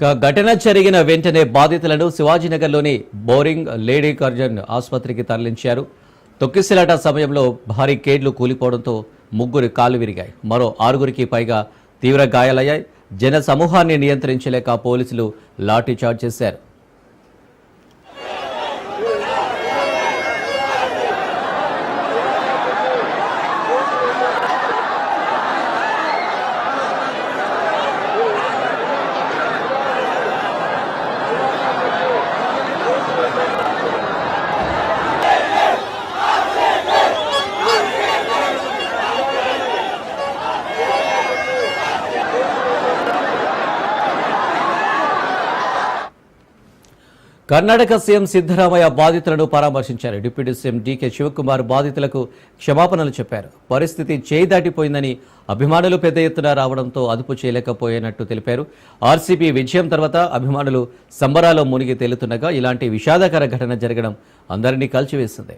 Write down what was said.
ఘటన జరిగిన వెంటనే బాధితులను శివాజీనగర్లోని బోరింగ్ లేడీ కర్జన్ ఆసుపత్రికి తరలించారు. తొక్కిసలాట సమయంలో భారీ కేడ్లు కూలిపోవడంతో ముగ్గురు కాళ్లు విరిగాయి. మరో 6గురికి పైగా తీవ్ర గాయాలయ్యాయి. జన సమూహాన్ని నియంత్రించలేక పోలీసులు లాఠీచార్జ్ చేశారు. కర్ణాటక సీఎం సిద్ధరామయ్య బాధితులను పరామర్శించారు. డిప్యూటీ సీఎం డీకే శివకుమార్ బాధితులకు క్షమాపణలు చెప్పారు. పరిస్థితి చేయి దాటిపోయిందని అభిమానులు పెద్ద ఎత్తున రావడంతో అదుపు చేయలేకపోయినట్టు తెలిపారు. ఆర్సీబీ విజయం తర్వాత అభిమానులు సంబరాల్లో మునిగి తేలుతుండగా ఇలాంటి విషాదకర ఘటన జరగడం అందరినీ కలిచివేసింది.